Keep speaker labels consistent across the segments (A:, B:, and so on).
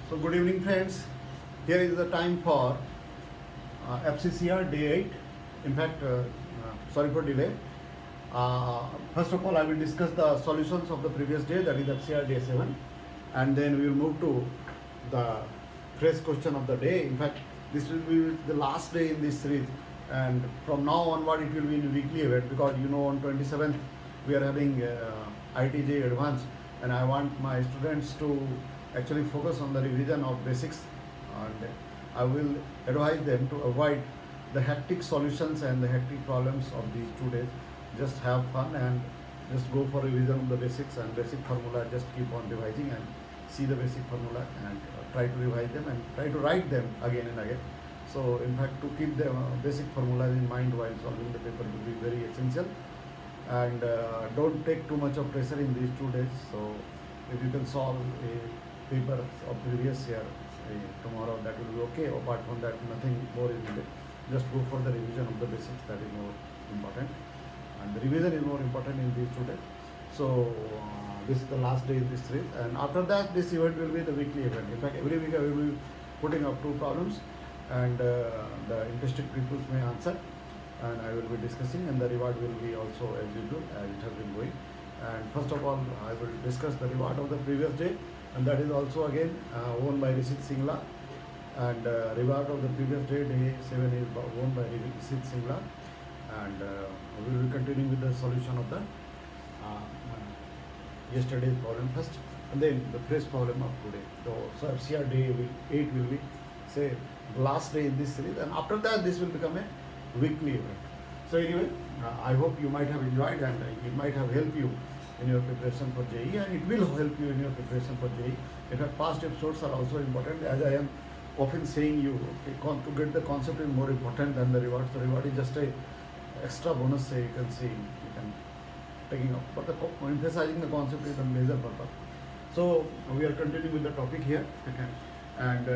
A: So good evening friends, here is the time for FCCR day 8. In fact, sorry for delay. First of all, I will discuss the solutions of the previous day, that is FCCR day 7, and then we will move to the fresh question of the day. In fact, this will be the last day in this series, and from now onward it will be in weekly event, because you know on 27th we are having ITJ advanced, and I want my students to actually focus on the revision of basics, and I will advise them to avoid the hectic solutions and the hectic problems of these 2 days. Just have fun and just go for revision of the basics and basic formula. Just keep on revising and see the basic formula and try to revise them and try to write them again and again. So in fact, to keep the basic formulas in mind while solving the paper will be very essential. And don't take too much of pressure in these 2 days. So if you can solve a paper of previous year tomorrow, that will be okay. Apart from that, nothing more is needed. Just go for the revision of the basics, that is more important, and the revision is more important in these 2 days. So this is the last day in this series, and after that this event will be the weekly event. In fact, every week I will be putting up 2 problems, and the interested people may answer, and I will be discussing, and the reward will be also as usual as it has been going. And first of all, I will discuss the reward of the previous day, and that is also again won by Rishit Singla, and reward of the previous day, day 7, is won by Rishit Singla, and we will be continuing with the solution of the yesterday's problem first, and then the fresh problem of today. So FCR day 8 will be, say, the last day in this series, and after that this will become a weekly event. So anyway, I hope you might have enjoyed, and it might have helped you in your preparation for JEE, and it will help you in your preparation for JEE. In fact, past episodes are also important, as I am often saying you, to get the concept is more important than the reward. The reward is just a extra bonus, say you can say, you can taking up, but the emphasizing the concept is the major purpose. So we are continuing with the topic here, okay, and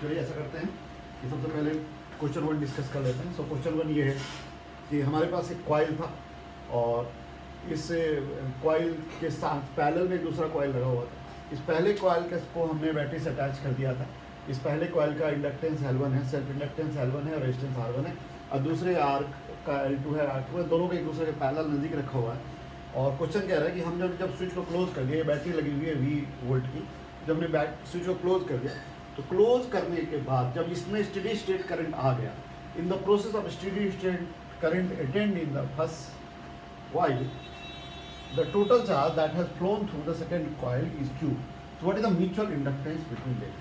A: चलिए ऐसा करते हैं कि सबसे पहले question 1 discuss कर लेते हैं. सो क्वेश्चन 1 ये है कि हमारे पास एक कॉइल था, और इस कॉइल के साथ पैरेलल में दूसरा कॉइल लगा हुआ था. इस पहले कॉइल को हमने बैटरी से अटैच कर दिया था. इस पहले कॉइल का इंडक्टेंस L1 है, सेल्फ इंडक्टेंस L1 है और रेजिस्टेंस R1 है, और दूसरे आर्क का L2 है, R2 है. दोनों को एक दूसरे के पैरेलल नज़दीक रखा हुआ है. और क्वेश्चन कह रहा है कि हम जब स्विच को क्लोज कर दिया, ये बैटरी लगी हुई है V वोल्ट की, जब हमने स्विच को क्लोज कर दिया, तो क्लोज करने के बाद जब इसमें स्टेडी स्टेट करंट आ गया, in the process of steady state current attend in the first coil, the total charge that has flown through the second coil is Q. So what is the mutual inductance between them?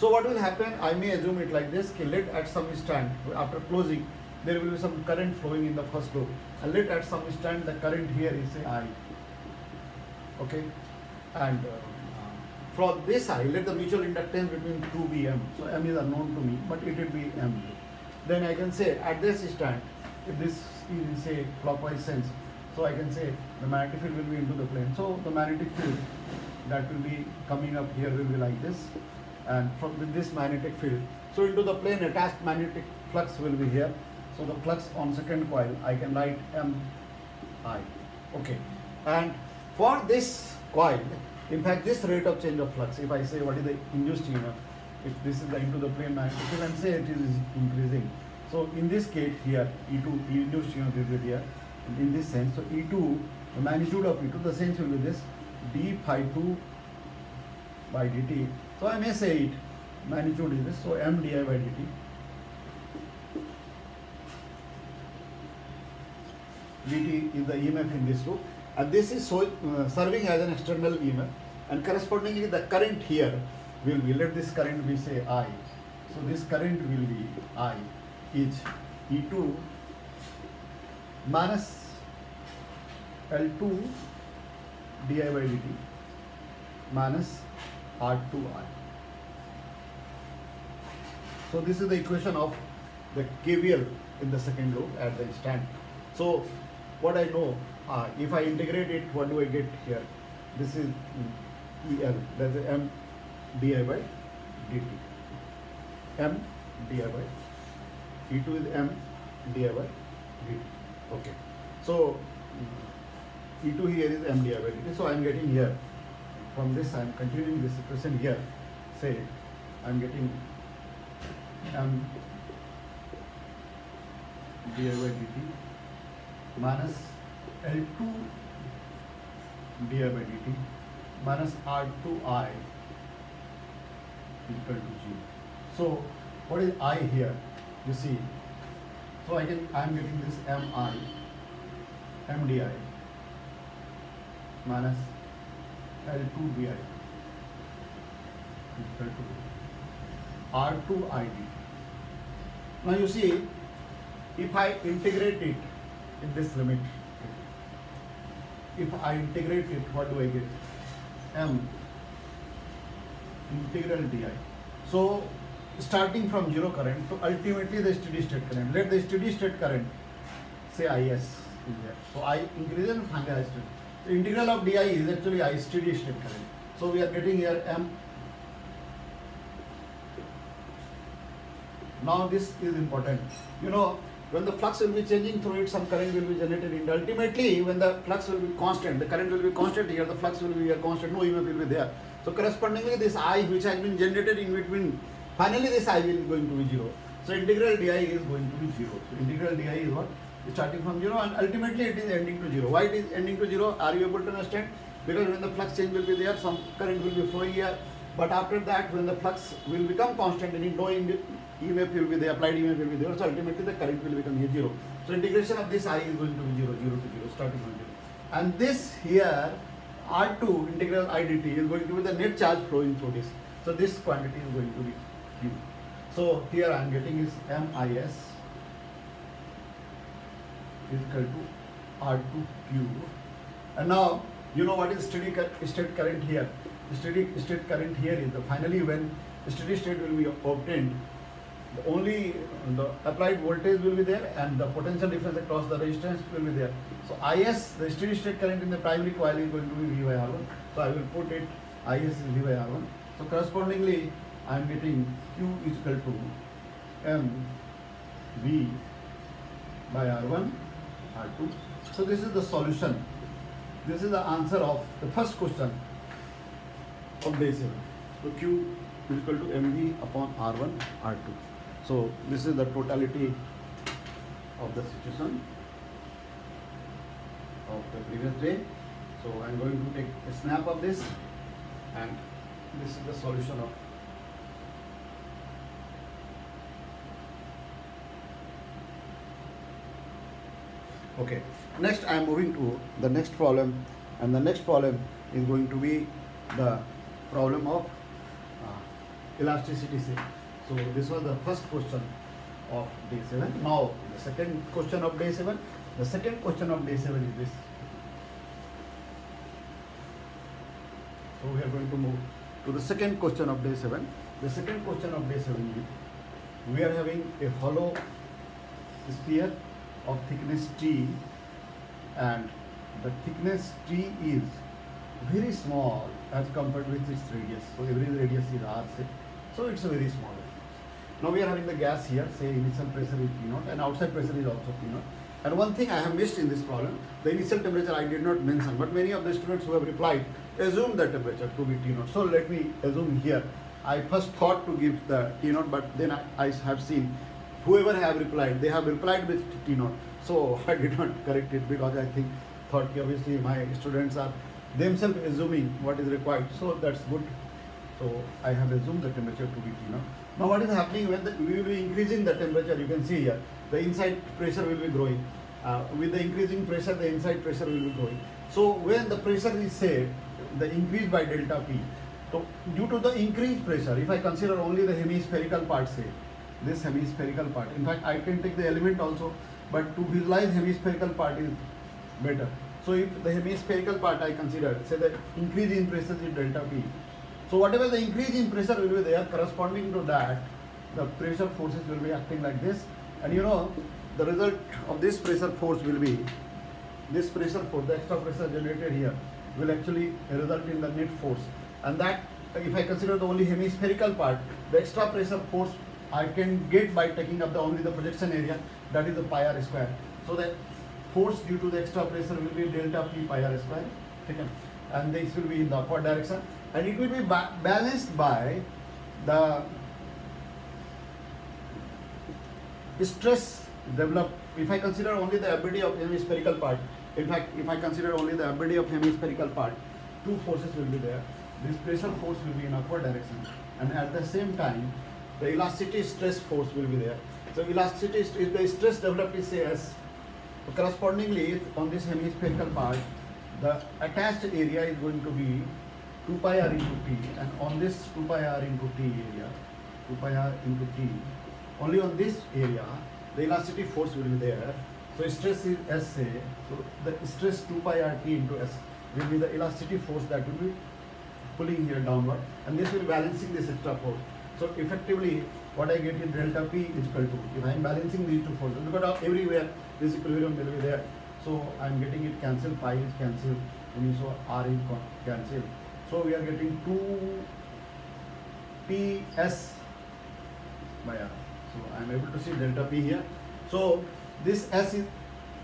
A: So what will happen, I may assume it like this, let at some instant after closing there will be some current flowing in the first loop, and let at some instant the current here is say I, okay, and from this I let the mutual inductance between 2 be M. So M is unknown to me, but it will be M. Then I can say at this instant, if this is in say clockwise sense, so I can say the magnetic field will be into the plane. So the magnetic field that will be coming up here will be like this, and from with this magnetic field, so into the plane attached magnetic flux will be here. So the flux on second coil I can write MI. Okay, and for this coil, in fact this rate of change of flux, if I say what is the induced EMF, if this is the into the plane magnetic field, and say it is increasing. So in this case here E2 induced EMF will be here. In this sense, so E2, the magnitude of E2, the sense will be this d phi 2 by dt. So I may say it, magnitude is this, so M di by dt. dt is the EMF in this loop, and this is serving as an external EMF, and correspondingly the current here will be, let this current be say I. So this current will be I is E2 minus L2 di by dt minus R2I. So this is the equation of the KVL in the second loop at the instant. So what I know, if I integrate it, what do I get here? This is EL, that's M di by dt. M di by E2 is M di by dt. Okay, so E2 here is M di by dt. So I am getting here from this I am continuing this equation here. Say I am getting m di by dt minus L2 di by dt minus R2I equal to 0. So what is I here? You see, so I am getting this m di minus L2 di equal to R2 id. Now you see, if I integrate it in this limit, if I integrate it, what do I get? M integral di. So starting from 0 current to ultimately the steady state current. Let the steady state current say Is is there. So I increase and find I steady. The integral of di is actually I steady state current. So we are getting here M. Now this is important. You know, when the flux will be changing through it, some current will be generated in. Ultimately, when the flux will be constant, the current will be constant here, the flux will be here constant, no EMF will be there. So correspondingly, this I which has been generated in between, finally this I will going to be 0. So integral di is going to be 0. So integral di is what? Starting from 0 and ultimately it is ending to 0. Why it is ending to 0? Are you able to understand? Because when the flux change will be there, some current will be flowing here. But after that, when the flux will become constant, and no EMF will be there, applied EMF will be there, so ultimately the current will become here 0. So integration of this I is going to be 0, 0 to 0, starting from 0. And this here, R2 integral I dt is going to be the net charge flowing through this. So this quantity is going to be Q. So here I am getting is MIS is equal to R2Q. And now, you know what is steady state current here? The steady state current here is the finally when steady state will be obtained, only the applied voltage will be there and the potential difference across the resistance will be there. So IS, the steady state current in the primary coil is going to be V by R1. So I will put it IS is V by R1. So correspondingly, I am getting Q is equal to M V by R1 R2. So this is the solution. This is the answer of the first question of day 7. So Q is equal to MV upon R1 R2. So this is the totality of the situation of the previous day. So I am going to take a snap of this, and this is the solution of okay. Next I am moving to the next problem, and the next problem is going to be the problem of elasticity. So this was the first question of day 7. Now the second question of day 7. The second question of day 7 is this. So we are going to move to the second question of day 7. The second question of day 7 is we are having a hollow sphere of thickness T, and the thickness T is very small as compared with its radius. So every radius is R, say. So it's a very small. Now we are having the gas here, say initial pressure is P0 and outside pressure is also P0. And one thing I have missed in this problem, the initial temperature I did not mention, but many of the students who have replied assume the temperature to be T0. So let me assume here. I first thought to give the T0, but then I have seen whoever have replied, they have replied with T0. So I did not correct it because I thought obviously my students are themselves assuming what is required. So that's good. So I have assumed the temperature to be T0. Now what is happening when we will be increasing the temperature? You can see here the inside pressure will be growing. With the increasing pressure, the inside pressure will be growing. So when the pressure is say the increase by delta P, so due to the increased pressure, if I consider only the hemispherical part, say this hemispherical part, in fact I can take the element also, but to visualize hemispherical part is better. So if the hemispherical part I consider, say the increase in pressure is delta P. So whatever the increase in pressure will be there, corresponding to that, the pressure forces will be acting like this. And you know, the result of this pressure force will be, this pressure force, the extra pressure generated here, will actually result in the net force. And that, if I consider the only hemispherical part, the extra pressure force I can get by taking up only the projection area, that is the pi r square. So the force due to the extra pressure will be delta P pi r square. Okay. and this will be in the upward direction, and it will be balanced by the stress developed. If I consider only the ability of hemispherical part, in fact, if I consider only the ability of hemispherical part, two forces will be there. This pressure force will be in upward direction, and at the same time, the elasticity stress force will be there. So elasticity, if the stress developed is say S, so correspondingly on this hemispherical part, the attached area is going to be 2 pi r into T, and on this 2 pi r into T area, 2 pi r into T, only on this area, the elasticity force will be there. So stress is S say, so the stress 2 pi r T into S will be the elasticity force that will be pulling here downward, and this will be balancing this extra force. So effectively, what I get is delta P is equal to, if I am balancing these two forces, because everywhere this equilibrium will be there, so I am getting it cancelled, pi is cancelled, and so R is cancelled. So we are getting 2 PS by R. So I am able to see delta P here. So this S is,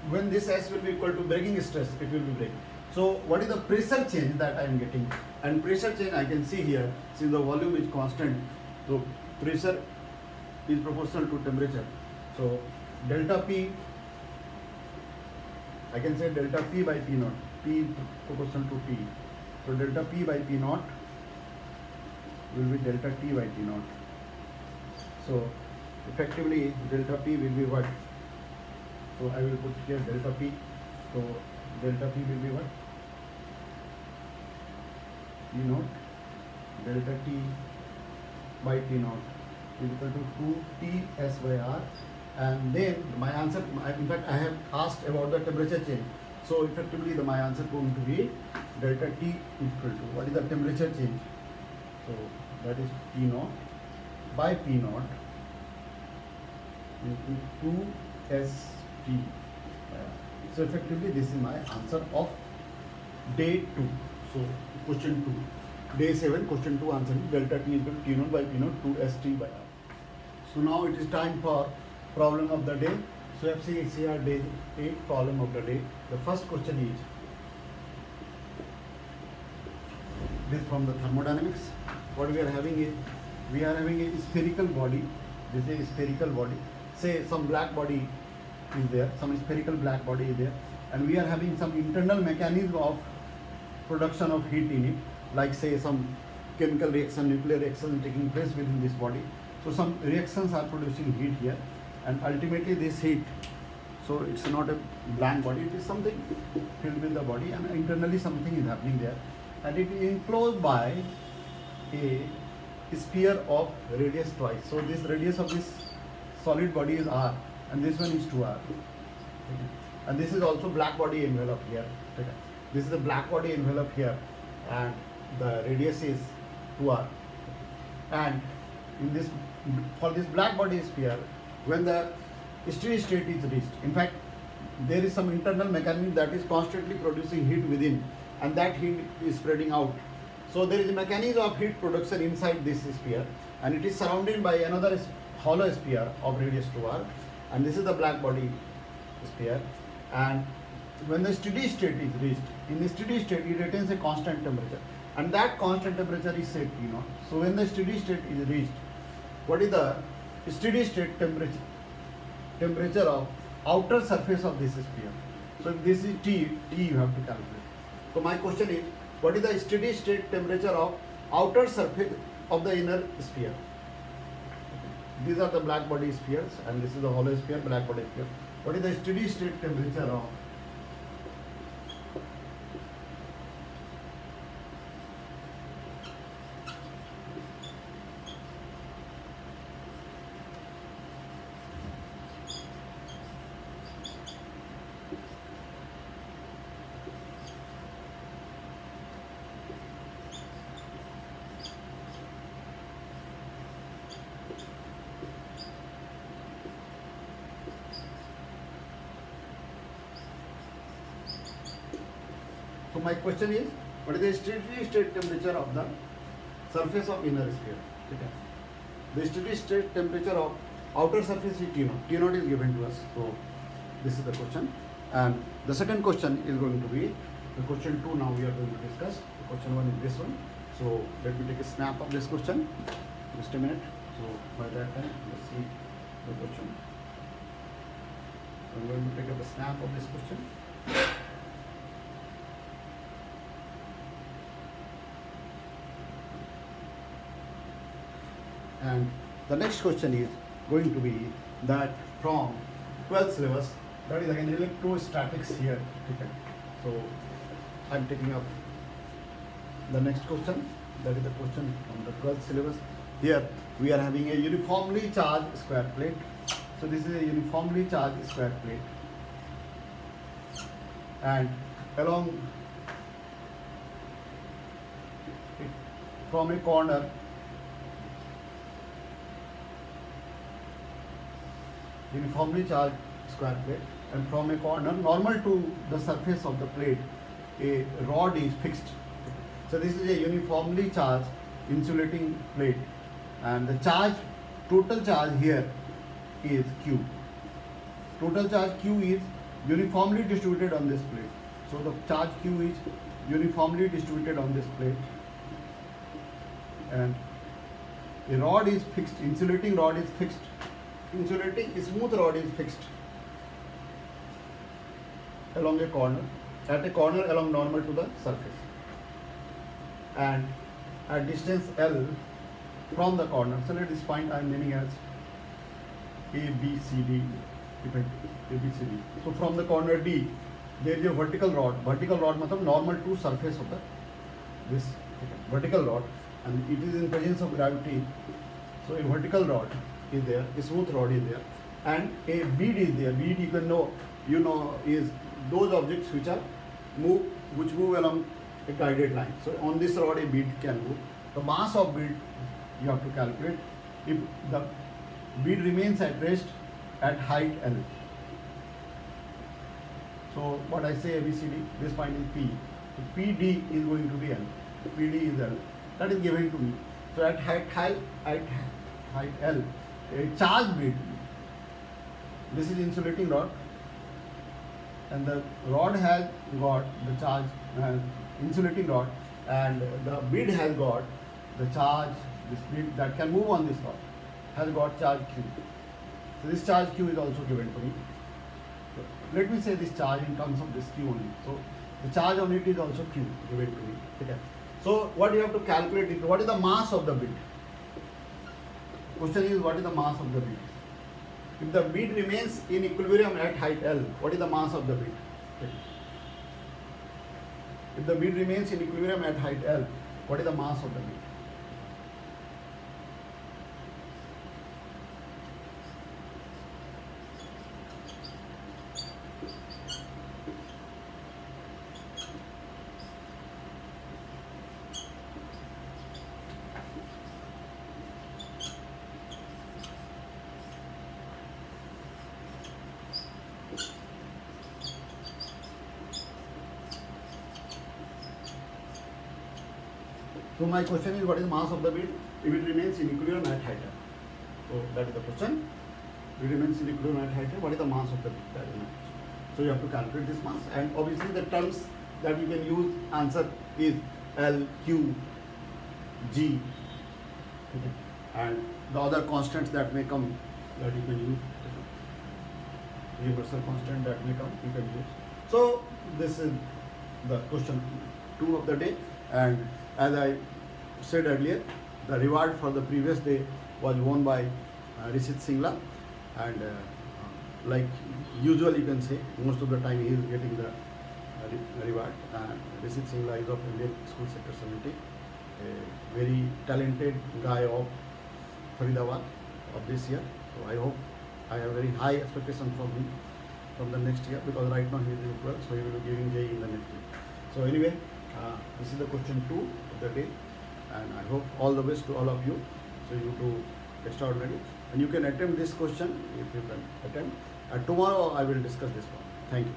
A: when this S will be equal to breaking stress, it will be breaking. So what is the pressure change that I am getting? And pressure change I can see here, since the volume is constant, so pressure is proportional to temperature. So delta P, I can say delta P by P naught. P is proportional to T. So delta P by P naught will be delta T by T naught. So effectively delta P will be what? So I will put here delta P. So delta P will be what? T naught delta T by T naught is equal to 2 Ts by R, and then my answer, in fact I have asked about the temperature change, so effectively my answer going to be delta T equal to, what is the temperature change? So that is T naught by P naught into 2 ST by R. So effectively this is my answer of day 2. So question 2. Day 7, question 2 answer is delta T equal to T naught by P naught 2 ST by R. So now it is time for problem of the day. So FCCR day 8 problem of the day. The first question is this from the thermodynamics. What we are having is, we are having a spherical body. This is a spherical body. Say some black body is there, some spherical black body is there, and we are having some internal mechanism of production of heat in it, like say some chemical reaction, nuclear reaction taking place within this body. So some reactions are producing heat here, and ultimately this heat, so it's not a blank body, it is something filled with the body, and internally something is happening there, and it is enclosed by a sphere of radius twice. So this radius of this solid body is R, and this one is 2R. And this is also black body envelope here. This is the black body envelope here, and the radius is 2R. And in this, for this black body sphere, when the steady state is reached, in fact there is some internal mechanism that is constantly producing heat within, and that heat is spreading out. So there is a mechanism of heat production inside this sphere, and it is surrounded by another hollow sphere of radius 2R, and this is the black body sphere. And when the steady state is reached, in the steady state it retains a constant temperature, and that constant temperature is set T naught. So when the steady state is reached, what is the steady state temperature of outer surface of this sphere? So if this is T you have to calculate. So my question is, what is the steady state temperature of outer surface of the inner sphere? These are the black body spheres, and this is the hollow sphere, black body sphere. What is the steady state temperature of So my question is, what is the steady state temperature of the surface of inner sphere? Okay. The steady state temperature of outer surface is T naught. T naught is given to us. So this is the question. And the second question is going to be, the question 2 now we are going to discuss. The question 1 is this one. So let me take a snap of this question. Just a minute. So by that time, let's see the question. I'm going to take up a snap of this question. And the next question is going to be that from 12th syllabus, that is again electrostatics here. Okay. So I'm taking up the next question. That is the question from the 12th syllabus. Here we are having a uniformly charged square plate. So this is a uniformly charged square plate, and along it, from a corner uniformly charged square plate, and from a corner normal to the surface of the plate, a rod is fixed. So this is a uniformly charged insulating plate, and the charge, total charge here is Q. Total charge Q is uniformly distributed on this plate. So the charge Q is uniformly distributed on this plate, and a rod is fixed, insulating rod is fixed, insulating smooth rod is fixed along a corner, at a corner along normal to the surface, and at distance L from the corner. So let this point I am naming as A, B, C, D, A, B, C, D. So from the corner D, there is a vertical rod. Vertical rod means normal to surface of the this vertical rod, and it is in presence of gravity. So a vertical rod is there, a smooth rod is there, and a bead is there. Bead you know is those objects which move along a guided line. So on this rod a bead can move. The mass of bead you have to calculate if the bead remains at rest at height L. So what I say ABCD, this point is P. So PD is going to be L. PD is L. That is given to me. So at height L, a charged bead. This is insulating rod, and the rod has got the charge, insulating rod, and the bead has got the charge. This bead that can move on this rod has got charge Q. So this charge Q is also given to me. So let me say this charge in terms of this Q only. So the charge on it is also Q given to me. Okay. So what you have to calculate is what is the mass of the bead. Question is what is the mass of the bead. If the bead remains in equilibrium at height L, what is the mass of the bead? Okay. If the bead remains in equilibrium at height L, what is the mass of the bead? So my question is what is the mass of the bead if it remains in equilibrium at height L? So that is the question. If it remains in equilibrium at height L, what is the mass of the bead? That is my question. So you have to calculate this mass, and obviously the terms that you can use answer is L, Q, G, okay, and the other constants that may come that you can use. Universal constant that may come you can use. So this is the question 2 of the day, and as I said earlier, the reward for the previous day was won by Rishit Singla, and like usual you can say, most of the time he is getting the reward. Rishit Singla is of Indian School Sector 70, a very talented guy of Faridabad of this year. So I hope I have very high expectation from him from the next year, because right now he is in 12th, so he will be giving JEE in the next year. So anyway, this is the question 2 of the day, and I hope all the best to all of you. So you do extraordinary, and you can attempt this question if you can attempt. And tomorrow I will discuss this one. Thank you.